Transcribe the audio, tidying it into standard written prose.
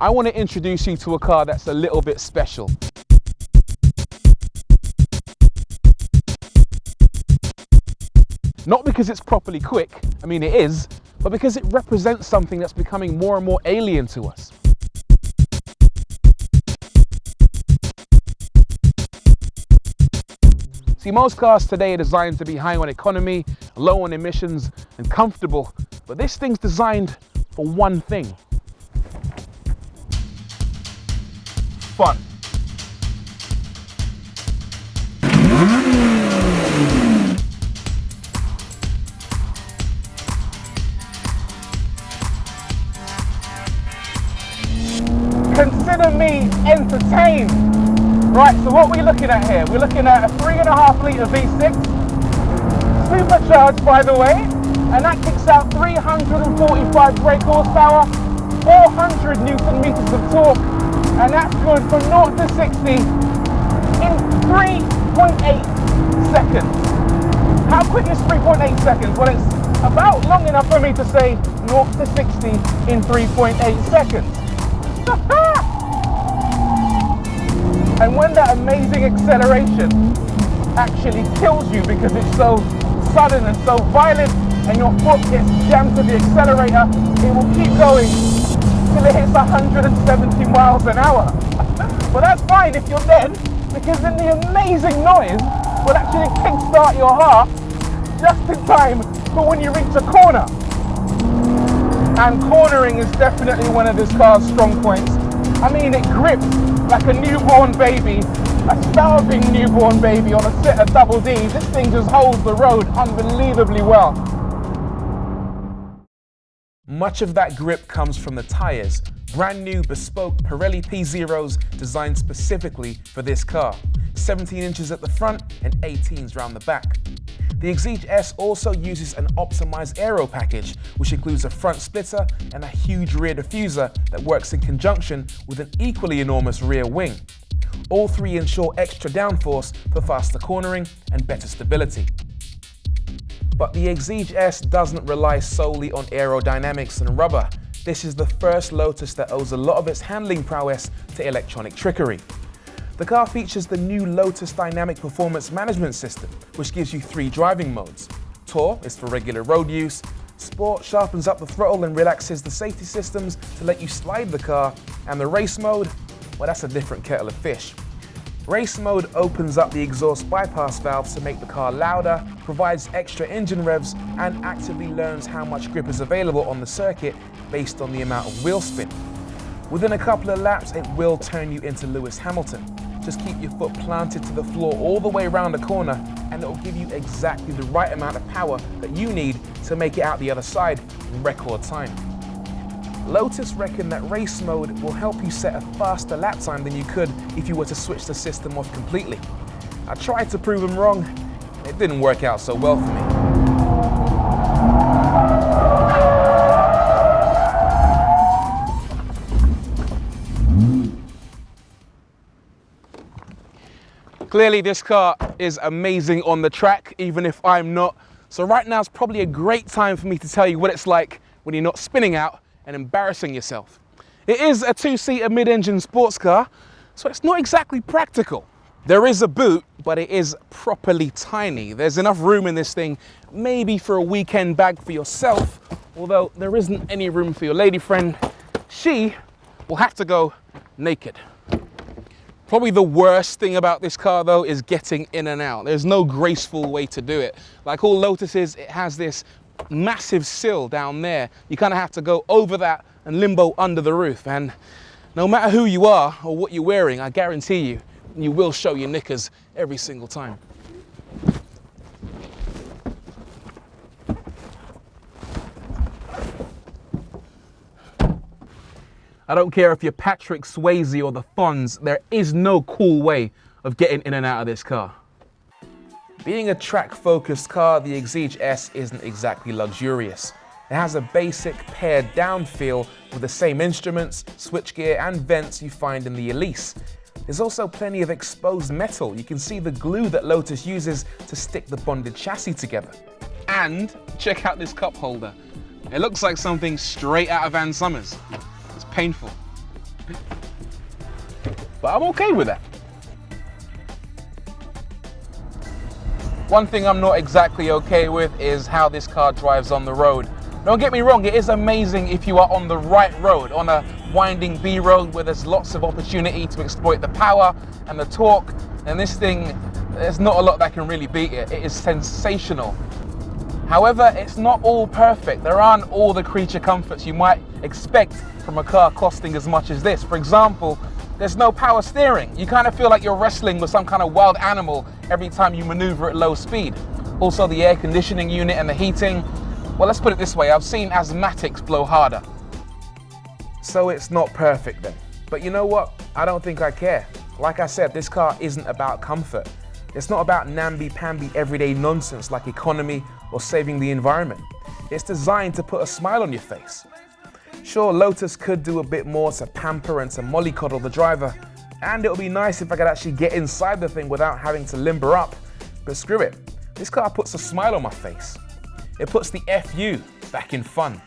I want to introduce you to a car that's a little bit special. Not because it's properly quick, I mean it is, but because it represents something that's becoming more and more alien to us. See, most cars today are designed to be high on economy, low on emissions, and comfortable, but this thing's designed for one thing: fun. Consider me entertained. Right, so what are we looking at here? We're looking at a 3.5 litre V6, supercharged by the way, and that kicks out 345 brake horsepower, 400 Newton meters of torque, and that's good from 0 to 60 in 3.8 seconds. How quick is 3.8 seconds? Well, it's about long enough for me to say 0 to 60 in 3.8 seconds. And when that amazing acceleration actually kills you because it's so sudden and so violent, and your foot gets jammed to the accelerator, it will keep going till it hits 170 miles an hour. But that's fine if you're dead, because then the amazing noise will actually kickstart your heart just in time for when you reach a corner. And cornering is definitely one of this car's strong points. I mean, it grips like a newborn baby, a starving newborn baby on a set of double Ds. This thing just holds the road unbelievably well. Much of that grip comes from the tyres. Brand new bespoke Pirelli P0s designed specifically for this car. 17 inches at the front and 18s round the back. The Exige S also uses an optimized aero package, which includes a front splitter and a huge rear diffuser that works in conjunction with an equally enormous rear wing. All three ensure extra downforce for faster cornering and better stability. But the Exige S doesn't rely solely on aerodynamics and rubber. This is the first Lotus that owes a lot of its handling prowess to electronic trickery. The car features the new Lotus Dynamic Performance Management System, which gives you 3 driving modes. Tour is for regular road use, Sport sharpens up the throttle and relaxes the safety systems to let you slide the car, and the Race mode, well, that's a different kettle of fish. Race mode opens up the exhaust bypass valves to make the car louder, provides extra engine revs, and actively learns how much grip is available on the circuit based on the amount of wheel spin. Within a couple of laps, it will turn you into Lewis Hamilton. Just keep your foot planted to the floor all the way around the corner, and it will give you exactly the right amount of power that you need to make it out the other side in record time. Lotus reckon that race mode will help you set a faster lap time than you could if you were to switch the system off completely. I tried to prove them wrong, and it didn't work out so well for me. Clearly this car is amazing on the track, even if I'm not. So right now is probably a great time for me to tell you what it's like when you're not spinning out and embarrassing yourself. It is a 2-seater mid-engine sports car, so it's not exactly practical. There is a boot, but it is properly tiny. There's enough room in this thing, maybe for a weekend bag for yourself, although there isn't any room for your lady friend. She will have to go naked. Probably the worst thing about this car though is getting in and out. There's no graceful way to do it. Like all Lotuses, it has this massive sill down there. You kind of have to go over that and limbo under the roof. And no matter who you are or what you're wearing, I guarantee you, you will show your knickers every single time. I don't care if you're Patrick Swayze or the Fonz, there is no cool way of getting in and out of this car. Being a track-focused car, the Exige S isn't exactly luxurious. It has a basic pared down feel with the same instruments, switchgear and vents you find in the Elise. There's also plenty of exposed metal. You can see the glue that Lotus uses to stick the bonded chassis together. And check out this cup holder. It looks like something straight out of Van Summers. It's painful. But I'm okay with that. One thing I'm not exactly okay with is how this car drives on the road. Don't get me wrong, it is amazing if you are on the right road, on a winding B road where there's lots of opportunity to exploit the power and the torque, and this thing, there's not a lot that can really beat it. It is sensational. However, it's not all perfect. There aren't all the creature comforts you might expect from a car costing as much as this. For example, there's no power steering. You kind of feel like you're wrestling with some kind of wild animal every time you maneuver at low speed. Also, the air conditioning unit and the heating, well, let's put it this way, I've seen asthmatics blow harder. So it's not perfect then. But you know what? I don't think I care. Like I said, this car isn't about comfort. It's not about namby-pamby everyday nonsense like economy or saving the environment. It's designed to put a smile on your face. Sure, Lotus could do a bit more to pamper and to mollycoddle the driver, and it would be nice if I could actually get inside the thing without having to limber up, but screw it. This car puts a smile on my face. It puts the FU back in fun.